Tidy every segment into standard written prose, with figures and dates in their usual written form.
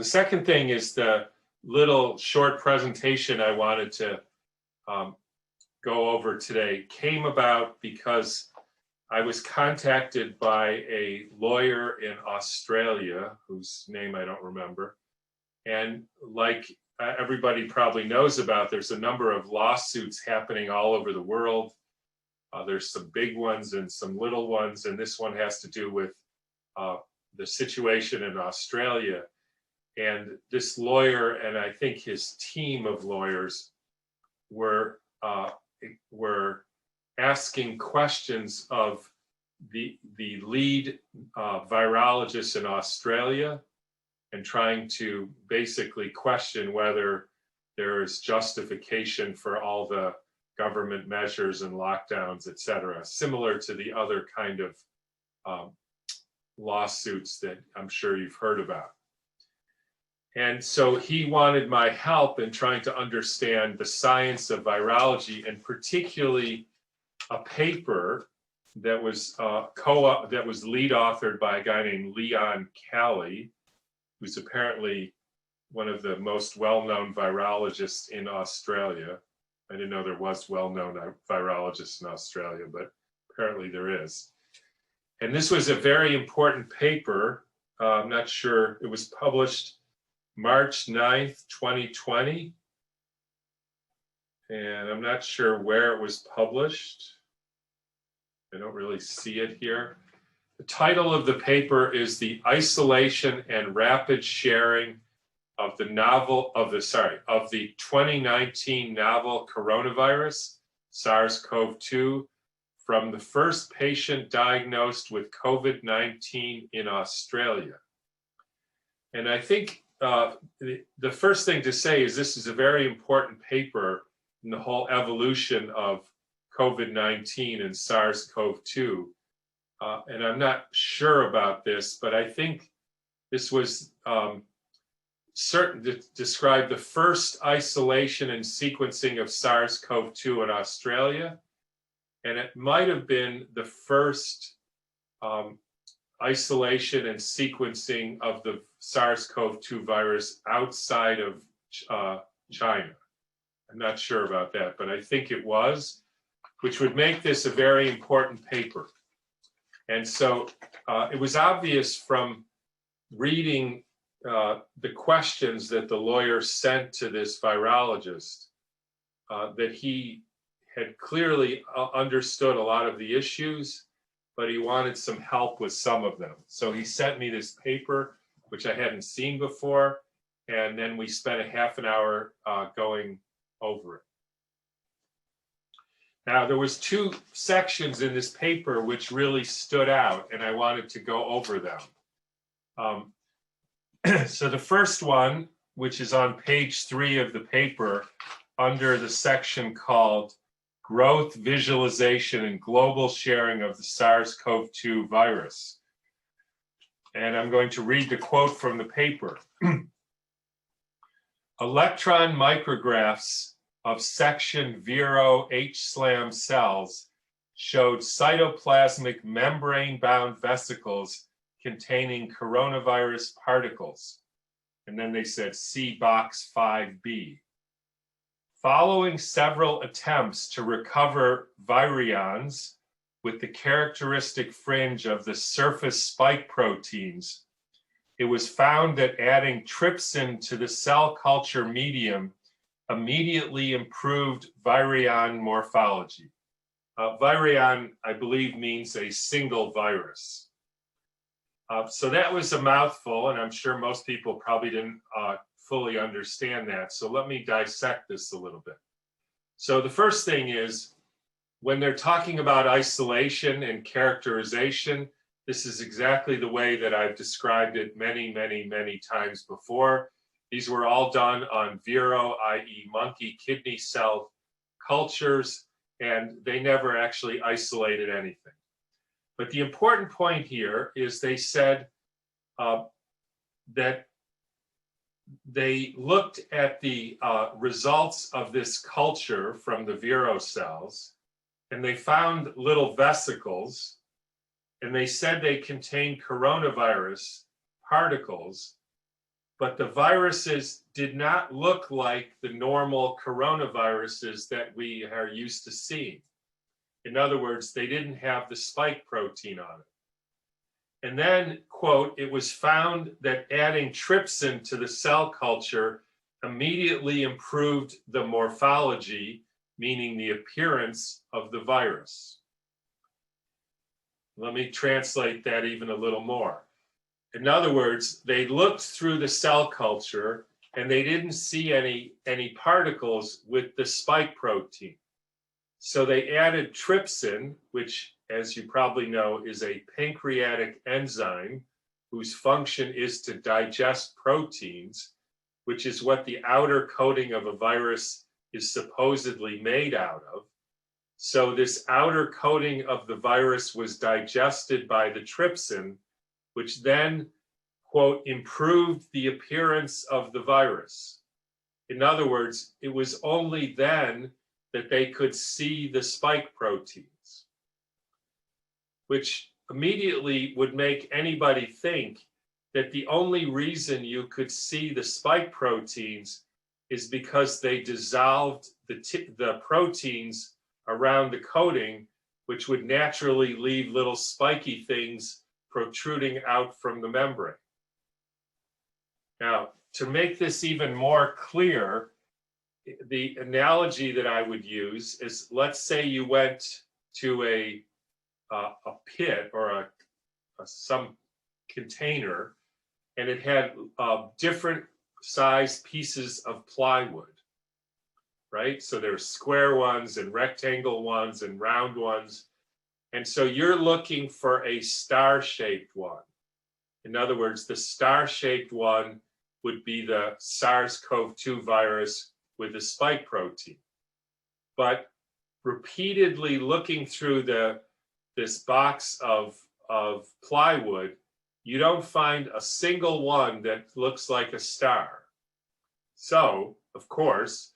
the second thing is the little short presentation I wanted to go over today came about because I was contacted by a lawyer in Australia, whose name I don't remember. And like everybody probably knows about, there's a number of lawsuits happening all over the world. There's some big ones and some little ones, and this one has to do with the situation in Australia. And this lawyer, and I think his team of lawyers, were asking questions of the lead virologist in Australia and trying to basically question whether there is justification for all the government measures and lockdowns, et cetera, similar to the other kind of lawsuits that I'm sure you've heard about. And so he wanted my help in trying to understand the science of virology, and particularly a paper that was lead authored by a guy named Leon Calley, who's apparently one of the most well-known virologists in Australia. I didn't know there was well-known virologists in Australia, but apparently there is. And this was a very important paper. I'm not sure, it was published March 9th, 2020. And I'm not sure where it was published. I don't really see it here. The title of the paper is The Isolation and Rapid Sharing of the 2019 novel coronavirus, SARS-CoV-2, from the first patient diagnosed with COVID-19 in Australia. And I think the first thing to say is this is a very important paper in the whole evolution of COVID-19 and SARS-CoV-2. And I'm not sure about this, but I think this was certain to describe the first isolation and sequencing of SARS-CoV-2 in Australia. And it might have been the first isolation and sequencing of the SARS-CoV-2 virus outside of China. I'm not sure about that, but I think it was, which would make this a very important paper. And so it was obvious from reading the questions that the lawyer sent to this virologist that he had clearly understood a lot of the issues, but he wanted some help with some of them. So he sent me this paper, which I hadn't seen before, and then we spent a half an hour going over it. Now, there was two sections in this paper which really stood out, and I wanted to go over them. So the first one, which is on page 3 of the paper, under the section called Growth, Visualization, and Global Sharing of the SARS-CoV-2 Virus. And I'm going to read the quote from the paper. Electron micrographs of section Vero H-SLAM cells showed cytoplasmic membrane-bound vesicles containing coronavirus particles. And then they said, see box 5B. Following several attempts to recover virions with the characteristic fringe of the surface spike proteins, it was found that adding trypsin to the cell culture medium immediately improved virion morphology. Virion, I believe, means a single virus. So that was a mouthful, and I'm sure most people probably didn't fully understand that. So let me dissect this a little bit. So the first thing is, when they're talking about isolation and characterization, this is exactly the way that I've described it many, many, many times before. These were all done on Vero, i.e. monkey kidney cell cultures, and they never actually isolated anything. But the important point here is they said that they looked at the results of this culture from the Vero cells, and they found little vesicles, and they said they contained coronavirus particles, but the viruses did not look like the normal coronaviruses that we are used to seeing. In other words, they didn't have the spike protein on it. And then, quote, it was found that adding trypsin to the cell culture immediately improved the morphology, meaning the appearance of the virus. Let me translate that even a little more. In other words, they looked through the cell culture and they didn't see any particles with the spike protein. So they added trypsin, which, as you probably know, is a pancreatic enzyme whose function is to digest proteins, which is what the outer coating of a virus is supposedly made out of. So this outer coating of the virus was digested by the trypsin, which then, quote, improved the appearance of the virus. In other words, it was only then that they could see the spike proteins, which immediately would make anybody think that the only reason you could see the spike proteins is because they dissolved the proteins around the coating, which would naturally leave little spiky things protruding out from the membrane. Now, to make this even more clear, the analogy that I would use is, let's say you went to a pit or some container, and it had different size pieces of plywood, right? So there's square ones and rectangle ones and round ones. And so you're looking for a star-shaped one. In other words, the star-shaped one would be the SARS-CoV-2 virus with the spike protein. But repeatedly looking through this box of plywood, you don't find a single one that looks like a star. So, of course,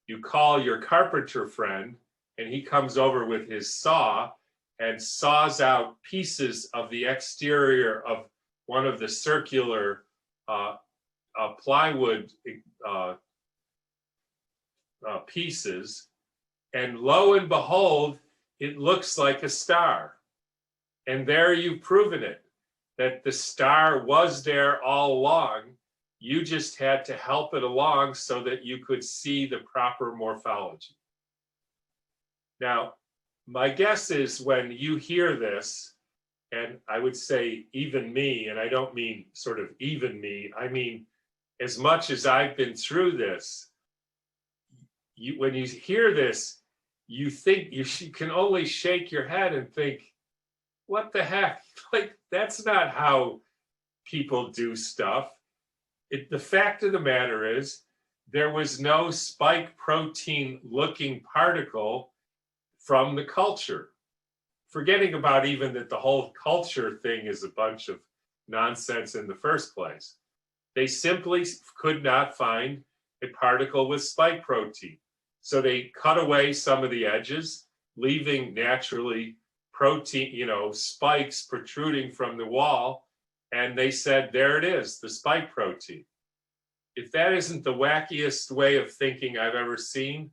you call your carpenter friend and he comes over with his saw and saws out pieces of the exterior of one of the circular plywood pieces, and lo and behold, it looks like a star. And there you've proven it, that the star was there all along. You just had to help it along so that you could see the proper morphology. Now, my guess is when you hear this, and I would say even me, and I don't mean sort of even me, I mean, as much as I've been through this, when you hear this, you think you can only shake your head and think, what the heck? Like, that's not how people do stuff. The fact of the matter is, there was no spike protein looking particle from the culture. Forgetting about even that the whole culture thing is a bunch of nonsense in the first place. They simply could not find a particle with spike protein. So they cut away some of the edges, leaving naturally protein, spikes protruding from the wall. And they said, there it is, the spike protein. If that isn't the wackiest way of thinking I've ever seen,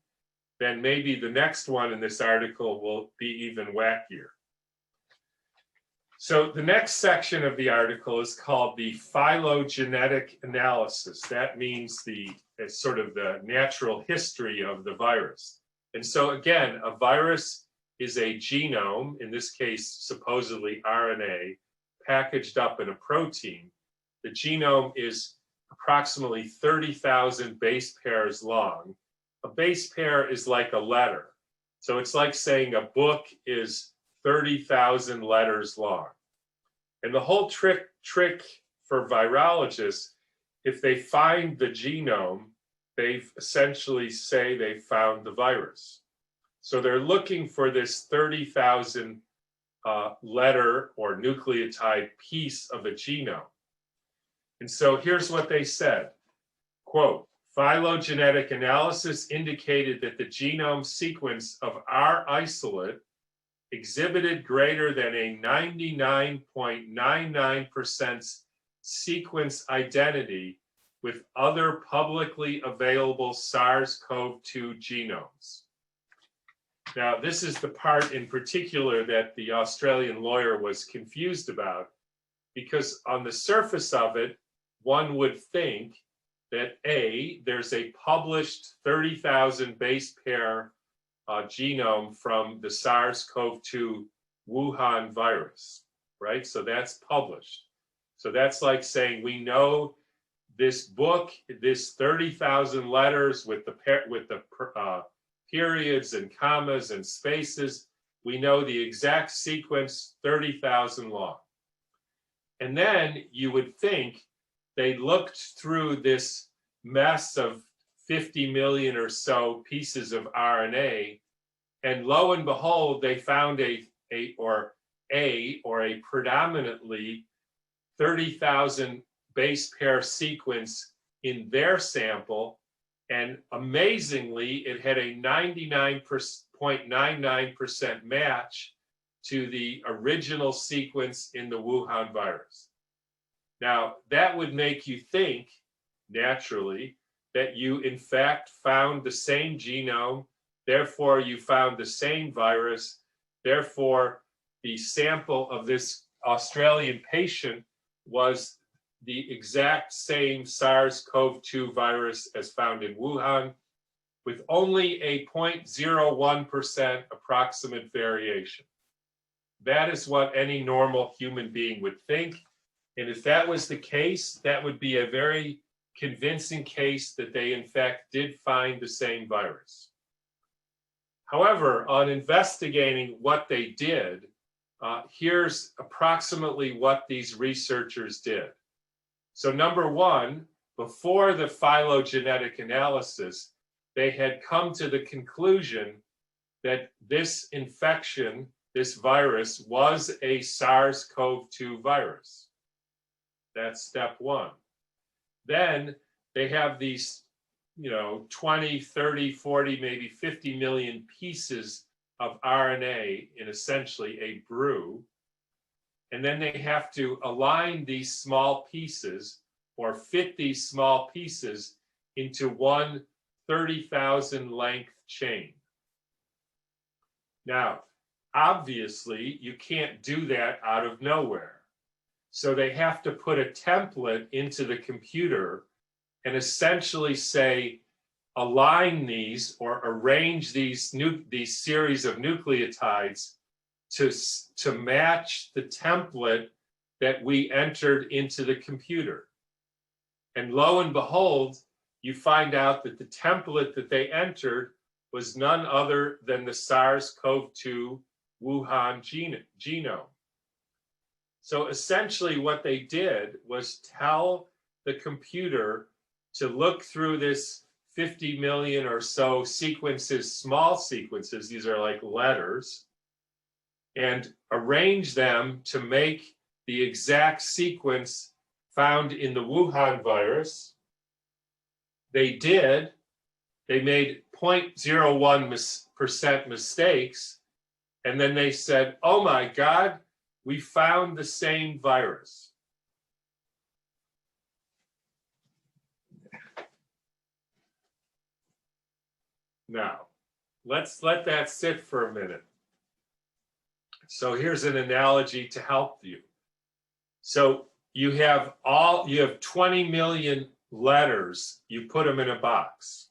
then maybe the next one in this article will be even wackier. So the next section of the article is called the phylogenetic analysis. That means sort of the natural history of the virus. And so again, a virus is a genome, in this case, supposedly RNA, packaged up in a protein. The genome is approximately 30,000 base pairs long. A base pair is like a letter. So it's like saying a book is 30,000 letters long. And the whole trick for virologists, if they find the genome, they essentially say they found the virus. So they're looking for this 30,000 letter or nucleotide piece of a genome. And so here's what they said, quote, phylogenetic analysis indicated that the genome sequence of R isolate exhibited greater than a 99.99% sequence identity with other publicly available SARS-CoV-2 genomes. Now, this is the part in particular that the Australian lawyer was confused about, because on the surface of it, one would think that there's a published 30,000 base pair genome from the SARS-CoV-2 Wuhan virus, right? So that's published. So that's like saying we know this book, this 30,000 letters with the periods and commas and spaces, we know the exact sequence, 30,000 long. And then you would think they looked through this mess of 50 million or so pieces of RNA, and lo and behold, they found a predominantly 30,000 base pair sequence in their sample, and amazingly, it had a 99.99% match to the original sequence in the Wuhan virus. Now, that would make you think, naturally, that you in fact found the same genome, therefore you found the same virus, therefore the sample of this Australian patient was the exact same SARS-CoV-2 virus as found in Wuhan, with only a 0.01% approximate variation. That is what any normal human being would think. And if that was the case, that would be a very convincing case that they in fact did find the same virus. However, on investigating what they did, here's approximately what these researchers did. So number one, before the phylogenetic analysis, they had come to the conclusion that this infection, this virus, was a SARS-CoV-2 virus. That's step one. Then they have these, 20, 30, 40, maybe 50 million pieces of RNA in essentially a brew. And then they have to align these small pieces or fit these small pieces into one 30,000 length chain. Now, obviously, you can't do that out of nowhere. So they have to put a template into the computer and essentially say, align these or arrange these series of nucleotides to match the template that we entered into the computer. And lo and behold, you find out that the template that they entered was none other than the SARS-CoV-2 Wuhan genome. So essentially what they did was tell the computer to look through this 50 million or so sequences, small sequences, these are like letters, and arrange them to make the exact sequence found in the Wuhan virus. They did. They made 0.01% mistakes, and then they said, oh my God, we found the same virus. Now, let's let that sit for a minute. So here's an analogy to help you. So you have 20 million letters, you put them in a box,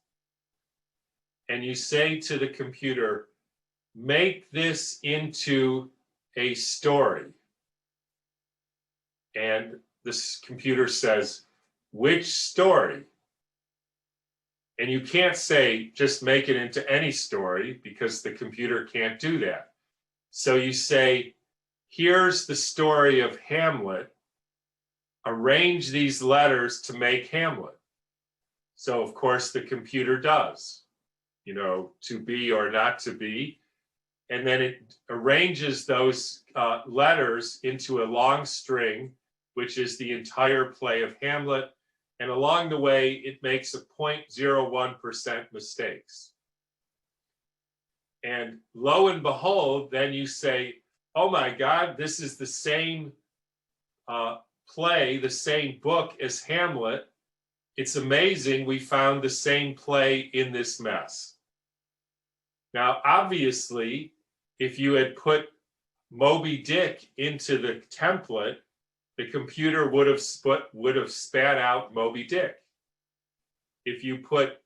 and you say to the computer, make this into a story. And this computer says, which story? And you can't say, just make it into any story, because the computer can't do that. So you say, here's the story of Hamlet. Arrange these letters to make Hamlet. So of course the computer does, to be or not to be. And then it arranges those letters into a long string, which is the entire play of Hamlet. And along the way, it makes a 0.01% mistakes. And lo and behold, then you say, oh my God, this is the same play, the same book as Hamlet. it's amazing we found the same play in this mess. Now, obviously, if you had put Moby Dick into the template, the computer would have spat out Moby Dick. If you put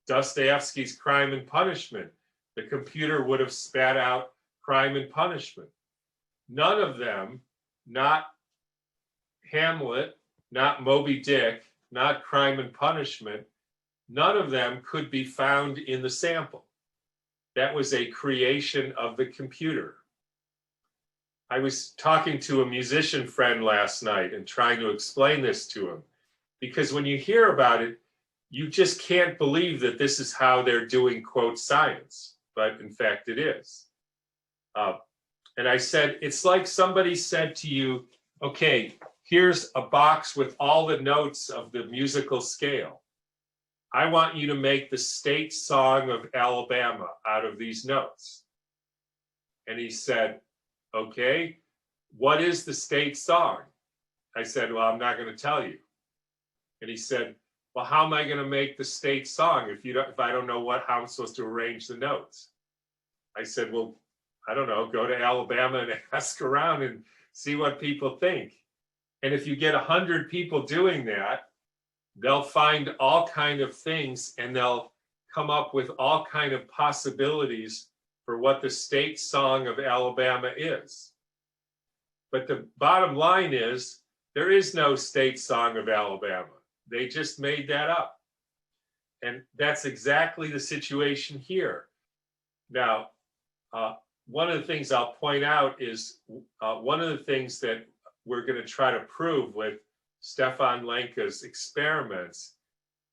Dostoevsky's Crime and Punishment, the computer would have spat out Crime and Punishment. None of them, not Hamlet, not Moby Dick, not Crime and Punishment, none of them could be found in the sample. That was a creation of the computer. I was talking to a musician friend last night and trying to explain this to him, because when you hear about it, you just can't believe that this is how they're doing, quote, science, but in fact it is. And I said, it's like somebody said to you, okay, here's a box with all the notes of the musical scale. I want you to make the state song of Alabama out of these notes. And he said, okay, what is the state song? I said, well, I'm not going to tell you. And he said, well, how am I going to make the state song if I don't know how I'm supposed to arrange the notes? I said, well, I don't know, go to Alabama and ask around and see what people think. And if you get 100 people doing that, they'll find all kind of things and they'll come up with all kind of possibilities for what the state song of Alabama is. But the bottom line is, there is no state song of Alabama. They just made that up. And that's exactly the situation here. Now, one of the things I'll point out is one of the things that we're going to try to prove with Stefan Lenka's experiments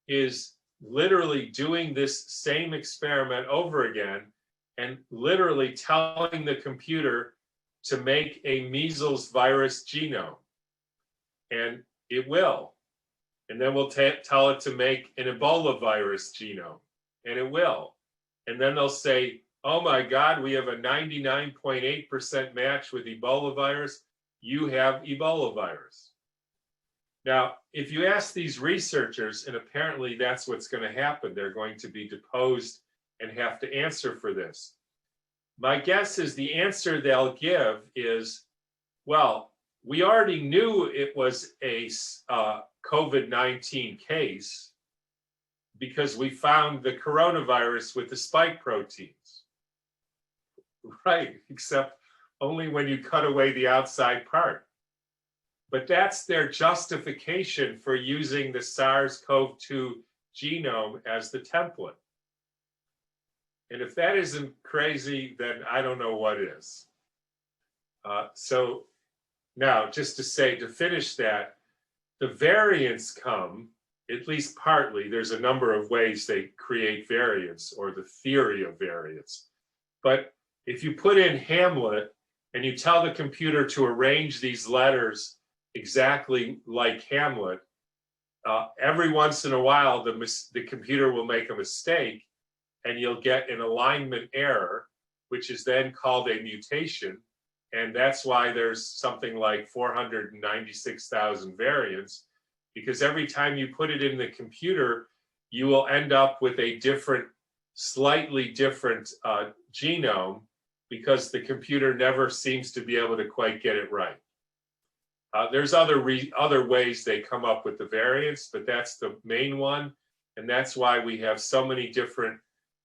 is literally doing this same experiment over again and literally telling the computer to make a measles virus genome. And it will. And then we'll tell it to make an Ebola virus genome. And it will. And then they'll say, oh my God, we have a 99.8% match with Ebola virus. You have Ebola virus. Now, if you ask these researchers, and apparently that's what's going to happen, they're going to be deposed and have to answer for this. My guess is the answer they'll give is, well, we already knew it was a COVID-19 case because we found the coronavirus with the spike proteins. Right, except only when you cut away the outside part. But that's their justification for using the SARS-CoV-2 genome as the template. And if that isn't crazy, then I don't know what is. So now, just to finish that, the variants come, at least partly, there's a number of ways they create variants or the theory of variants. But if you put in Hamlet and you tell the computer to arrange these letters exactly like Hamlet, every once in a while the computer will make a mistake and you'll get an alignment error, which is then called a mutation. And that's why there's something like 496,000 variants, because every time you put it in the computer, you will end up with a different, slightly different genome, because the computer never seems to be able to quite get it right. There's other ways they come up with the variants, but that's the main one. And that's why we have so many different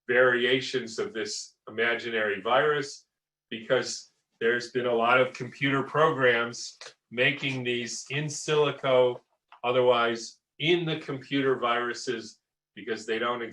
variations of this imaginary virus, because there's been a lot of computer programs making these in silico, otherwise in the computer viruses, because they don't exist.